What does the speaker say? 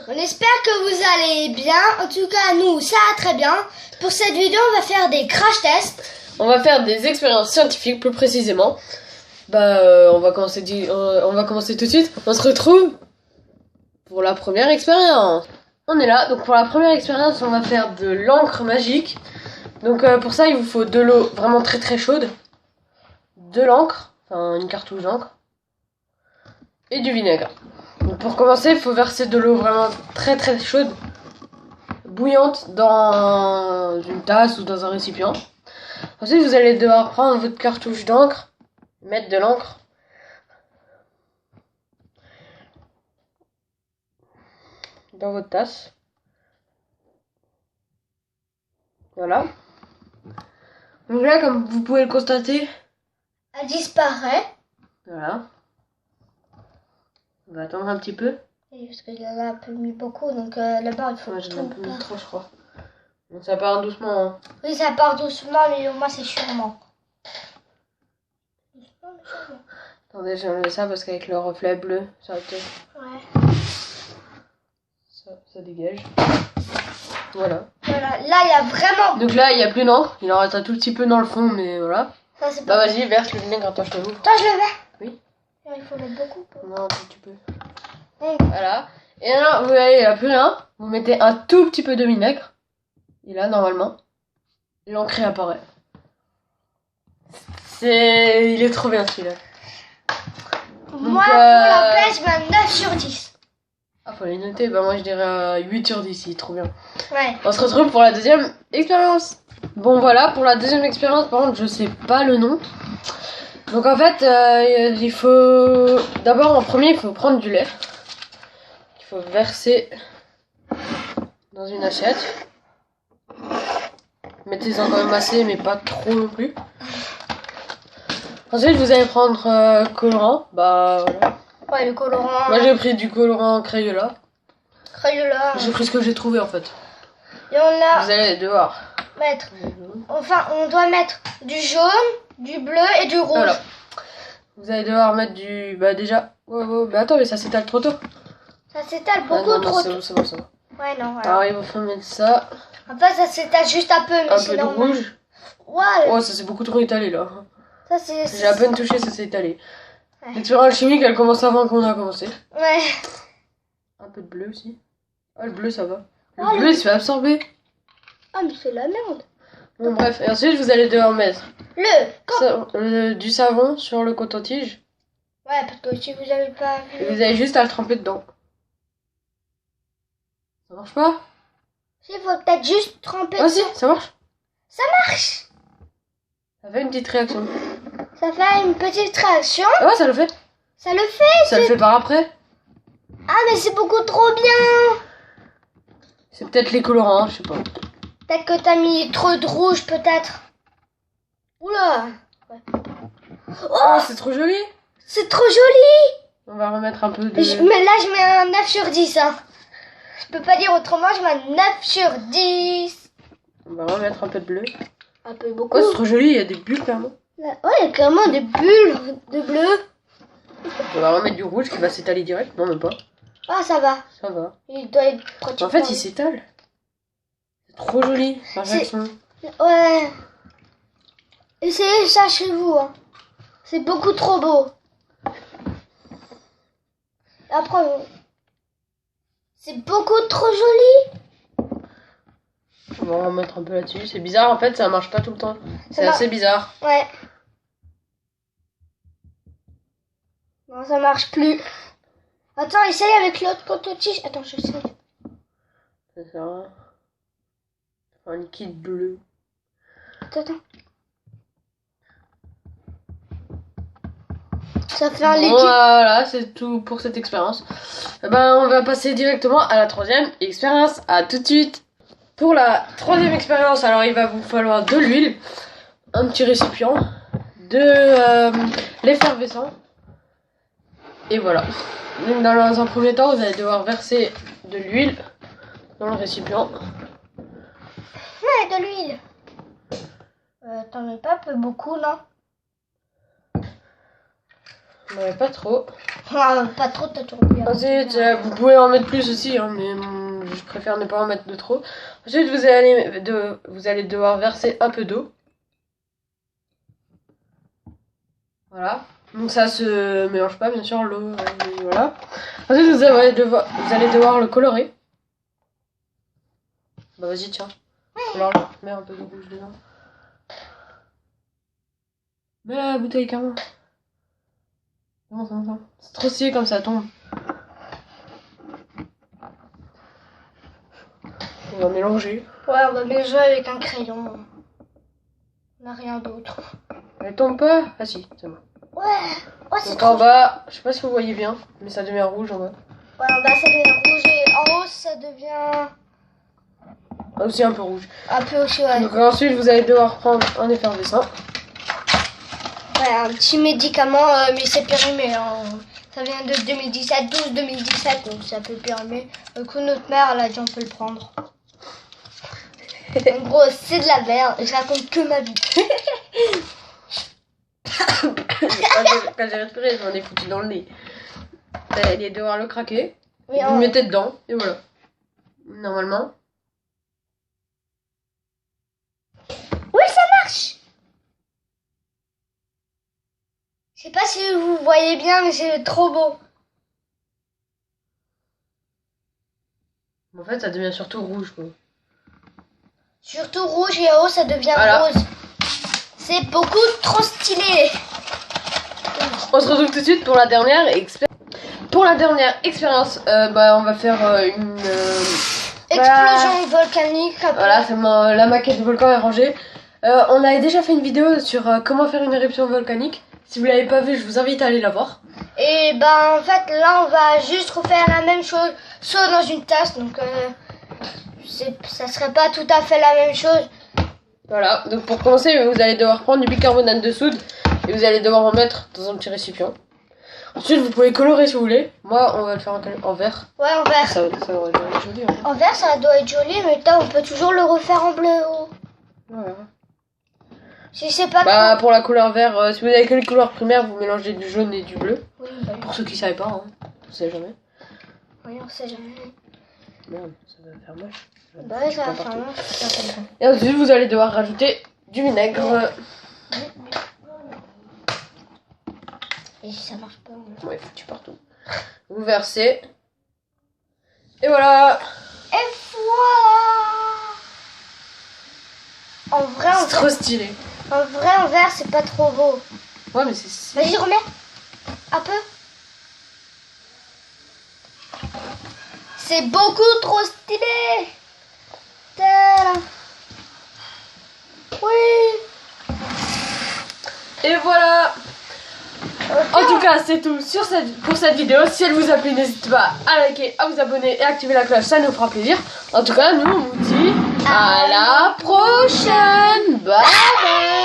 On espère que vous allez bien. En tout cas, nous, ça va très bien. Pour cette vidéo, on va faire des crash tests. On va faire des expériences scientifiques, plus précisément. On va commencer tout de suite. On se retrouve pour la première expérience. On est là. Donc pour la première expérience, on va faire de l'encre magique. Donc pour ça, il vous faut de l'eau vraiment très très chaude, de l'encre, enfin une cartouche d'encre, et du vinaigre. Donc pour commencer, il faut verser de l'eau vraiment très très chaude, bouillante, dans une tasse ou dans un récipient. Ensuite, vous allez devoir prendre votre cartouche d'encre, mettre de l'encre, dans votre tasse. Voilà. Donc là, comme vous pouvez le constater, Elle disparaît. voilà. On va attendre un petit peu. Et parce qu'il y en a un peu mis beaucoup, donc là-bas, il faut Moi, j'en ai tout un peu mis part. trop, je crois. Donc ça part doucement. Hein. Oui, ça part doucement, mais moi, c'est sûrement. Attendez, j'ai enlevé ça parce qu'avec le reflet bleu, ça Ouais. ça dégage. Voilà. Voilà, là, il y a vraiment... Donc là, il n'y a plus d'encre. Il en reste un tout petit peu dans le fond, mais voilà. Ça, c'est Bah pas... vas-y, verse le vinaigre à toi, je t'avoue. Toi, je le mets. Oui. Non, il faut mettre beaucoup. Non, tu peux. Voilà. Et là, vous voyez, il n'y a plus rien. Vous mettez un tout petit peu de vinaigre. Et là, normalement, l'encre apparaît. Il est trop bien celui-là. Moi, pour la pêche, je mets 9 sur 10. Ah, faut les noter. Bah moi, je dirais 8 sur 10, il est trop bien. Ouais. On se retrouve pour la deuxième expérience. Bon, voilà, pour la deuxième expérience, par contre, je sais pas le nom. Donc en fait, il faut... D'abord, en premier, il faut prendre du lait. Il faut verser dans une assiette. Mettez-en quand même assez, mais pas trop non plus. Ensuite, vous allez prendre colorant. Bah voilà. Ouais, le colorant. Moi, j'ai pris du colorant Crayola. Crayola. J'ai pris ce que j'ai trouvé en fait. Et on a... Vous allez devoir mettre... Enfin, on doit mettre du jaune, du bleu et du rouge. Voilà. Vous allez devoir mettre du... Bah déjà... Oh, mais attends, mais ça s'étale trop tôt. Ça s'étale Ah, beaucoup non, trop. c'est bon. Ouais, non, voilà. Alors, il va falloir mettre ça. En fait, ça s'étale juste un peu, mais Un c'est peu de normal. rouge. Ouais. Oh, ça s'est beaucoup trop étalé là. Ça, c'est... J'ai à peine touché, ça s'est étalé. Ouais. L'expérience chimique, elle commence avant qu'on a commencé. Ouais. Un peu de bleu aussi. Ah, le bleu, ça va. Le Ah, bleu, il se fait absorber. Ah, mais c'est la merde. Bon, bref. Et ensuite, vous allez devoir mettre du savon sur le coton-tige. Ouais, parce que si vous avez pas Et vu... vous avez juste à le tremper dedans. Ça marche pas? Il faut peut-être juste tremper... Ah si, ça marche. Ça marche. Ça fait une petite réaction. Ça fait une petite réaction. Ah ouais, ça le fait. Ça le fait. Ça le fait par après. Ah, mais c'est beaucoup trop bien. C'est peut-être les colorants, je sais pas. Peut-être que t'as mis trop de rouge, peut-être. Oula. Ouais. Oh, c'est trop joli. C'est trop joli. On va remettre un peu de... Mais là, je mets un 9 sur 10. Hein. Je peux pas dire autrement, je mets un 9 sur 10. On va remettre un peu de bleu. Un peu beaucoup. Oh, c'est trop joli, il y a des bulles clairement. Là, ouais, il y a clairement des bulles de bleu. On va remettre du rouge qui va s'étaler direct. Non, même pas. Ah, ça va. Ça va. Il doit être pratiquement... En fait, il s'étale. C'est trop joli, la réaction. Ouais. Essayez ça chez vous. Hein. C'est beaucoup trop beau. Après, c'est beaucoup trop joli. On va en remettre un peu là-dessus. C'est bizarre, en fait, ça marche pas tout le temps. C'est Ça assez bizarre. Ouais. Non, ça marche plus. Attends, essaye avec l'autre coton-tige. Attends, je sais. Ça sert à rien. Un liquide bleu. Attends. Ça fait un Bon, liquide. voilà, c'est tout pour cette expérience. On va passer directement à la troisième expérience. À tout de suite. Pour la troisième expérience, alors il va vous falloir de l'huile, un petit récipient, de l'effervescent. Et voilà. Donc dans un premier temps, vous allez devoir verser de l'huile dans le récipient. Ouais, de l'huile. T'en mets pas peu beaucoup, non? Ouais, pas trop. Ah, pas trop, t'as trop bien. Ensuite, vous pouvez en mettre plus aussi, hein, mais je préfère ne pas en mettre de trop. Ensuite, vous allez devoir verser un peu d'eau. Voilà. Donc ça se mélange pas, bien sûr, l'eau. Voilà. Ensuite, vous allez devoir le colorer. Bah vas-y, tiens. Alors, mets un peu de rouge dedans. Mets la bouteille carrément. Non. C'est trop stylé comme ça tombe. On va mélanger. Ouais, on va mélanger avec un crayon. On n'a rien d'autre. Elle tombe pas? Ah si, c'est bon. Ouais, c'est Donc trop. en bas, je sais pas si vous voyez bien, mais ça devient rouge en bas. Ouais, en bas ça devient rouge et en haut ça devient Aussi un peu rouge. un peu aussi, ouais. Donc ensuite, vous allez devoir prendre un effervescent. Ouais, un petit médicament, mais c'est périmé. Hein. Ça vient de 2017, 12-2017, donc ça peut périmer. Du coup, notre mère, elle a dit on peut le prendre. En gros, c'est de la merde. Je raconte que ma vie. Quand j'ai respiré, je m'en ai foutu dans le nez. Vous allez devoir le craquer. Oui, Vous le mettez dedans, et voilà. Normalement. Oui, ça marche. Je sais pas si vous voyez bien, mais c'est trop beau. En fait, ça devient surtout rouge, quoi. Surtout rouge et en haut, ça devient Voilà. rose. C'est beaucoup trop stylé. On se retrouve tout de suite pour la dernière expérience. Pour la dernière expérience, on va faire une... Explosion volcanique. Voilà, c'est la maquette du volcan est rangée. On avait déjà fait une vidéo sur comment faire une éruption volcanique. Si vous l'avez pas vue, je vous invite à aller la voir. Et ben en fait là on va juste refaire la même chose, soit dans une tasse, donc ça serait pas tout à fait la même chose. Voilà, donc pour commencer, vous allez devoir prendre du bicarbonate de soude et vous allez devoir en mettre dans un petit récipient. Ensuite, vous pouvez colorer si vous voulez. Moi, on va le faire en vert. Ouais, en vert. Ça doit être joli. Hein. En vert ça doit être joli, mais là on peut toujours le refaire en bleu. Ouais. Si c'est pas Bah, trop... pour la couleur vert, si vous avez que les couleurs primaires, vous mélangez du jaune et du bleu. Oui, Pour ceux qui savaient pas, hein. Vous savez jamais. oui, on sait jamais. Merde, ça va faire moche. Bah ouais, ça va faire mal. Et ensuite, vous allez devoir rajouter du vinaigre. Et si ça marche pas... Ouais, foutu partout. Vous versez. Et voilà. Et voilà. En vrai, C'est trop stylé. en vert, c'est pas trop beau. Ouais, mais c'est... Vas-y, remets. Un peu. C'est beaucoup trop stylé. Tada. Oui. Et voilà. En tout cas, c'est tout pour cette vidéo. Si elle vous a plu, n'hésitez pas à liker, à vous abonner et à activer la cloche, ça nous fera plaisir. En tout cas, nous, on vous dit à la prochaine. Bye bye.